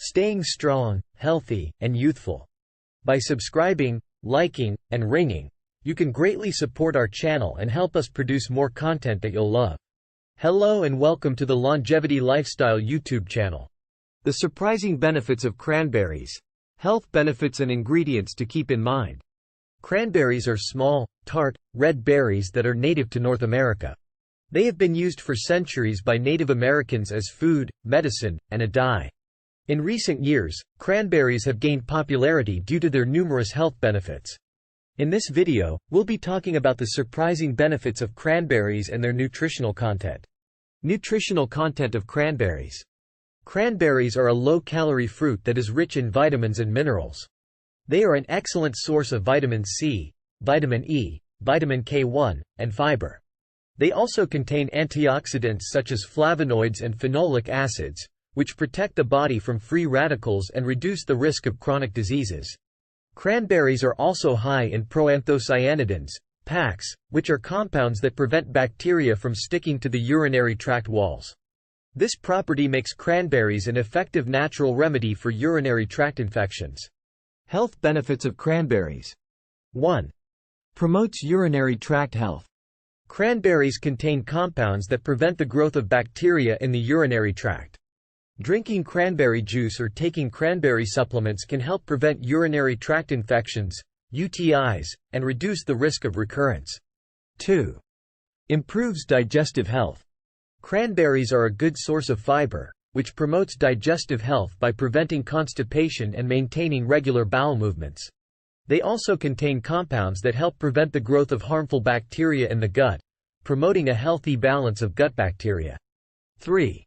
staying strong, healthy, and youthful. By subscribing, liking, and ringing, you can greatly support our channel and help us produce more content that you'll love. Hello and welcome to the Longevity Lifestyle YouTube channel. The surprising benefits of cranberries. Health benefits and ingredients to keep in mind. Cranberries are small, tart, red berries that are native to North America. They have been used for centuries by Native Americans as food, medicine, and a dye. In recent years, cranberries have gained popularity due to their numerous health benefits. In this video, we'll be talking about the surprising benefits of cranberries and their nutritional content. Nutritional content of cranberries. Cranberries are a low-calorie fruit that is rich in vitamins and minerals. They are an excellent source of vitamin C, vitamin E, vitamin K1, and fiber. They also contain antioxidants such as flavonoids and phenolic acids, which protect the body from free radicals and reduce the risk of chronic diseases. Cranberries are also high in proanthocyanidins, PACs, which are compounds that prevent bacteria from sticking to the urinary tract walls. This property makes cranberries an effective natural remedy for urinary tract infections. Health benefits of cranberries. 1. Promotes urinary tract health. Cranberries contain compounds that prevent the growth of bacteria in the urinary tract. Drinking cranberry juice or taking cranberry supplements can help prevent urinary tract infections, UTIs, and reduce the risk of recurrence. 2. Improves digestive health. Cranberries are a good source of fiber, which promotes digestive health by preventing constipation and maintaining regular bowel movements. They also contain compounds that help prevent the growth of harmful bacteria in the gut, promoting a healthy balance of gut bacteria. 3.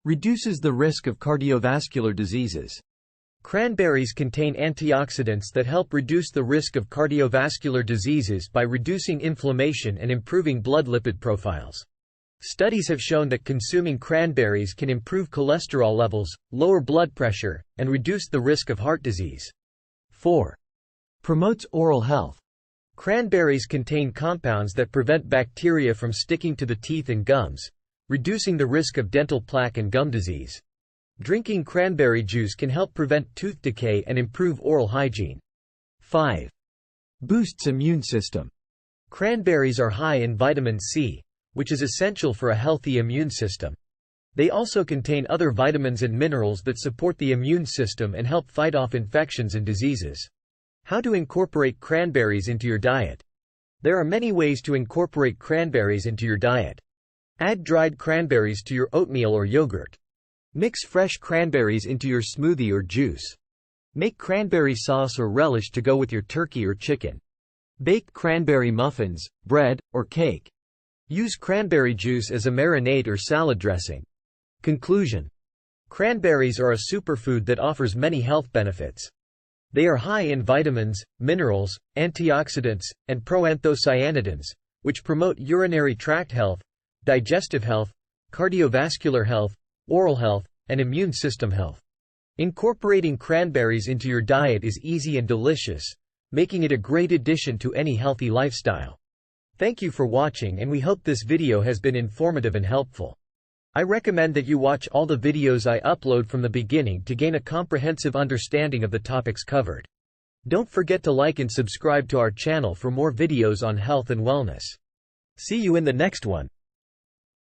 Reduces the risk of cardiovascular diseases. Cranberries contain antioxidants that help reduce the risk of cardiovascular diseases by reducing inflammation and improving blood lipid profiles. Studies have shown that consuming cranberries can improve cholesterol levels, lower blood pressure, and reduce the risk of heart disease. 4. Promotes oral health. Cranberries contain compounds that prevent bacteria from sticking to the teeth and gums, reducing the risk of dental plaque and gum disease. Drinking cranberry juice can help prevent tooth decay and improve oral hygiene. 5. Boosts immune system. Cranberries are high in vitamin C, which is essential for a healthy immune system. They also contain other vitamins and minerals that support the immune system and help fight off infections and diseases. How to incorporate cranberries into your diet. There are many ways to incorporate cranberries into your diet. Add dried cranberries to your oatmeal or yogurt. Mix fresh cranberries into your smoothie or juice. Make cranberry sauce or relish to go with your turkey or chicken. Bake cranberry muffins, bread, or cake. Use cranberry juice as a marinade or salad dressing. Conclusion. Cranberries are a superfood that offers many health benefits. They are high in vitamins, minerals, antioxidants, and proanthocyanidins, which promote urinary tract health, digestive health, cardiovascular health, oral health, and immune system health. Incorporating cranberries into your diet is easy and delicious, making it a great addition to any healthy lifestyle. Thank you for watching, and we hope this video has been informative and helpful. I recommend that you watch all the videos I upload from the beginning to gain a comprehensive understanding of the topics covered. Don't forget to like and subscribe to our channel for more videos on health and wellness. See you in the next one.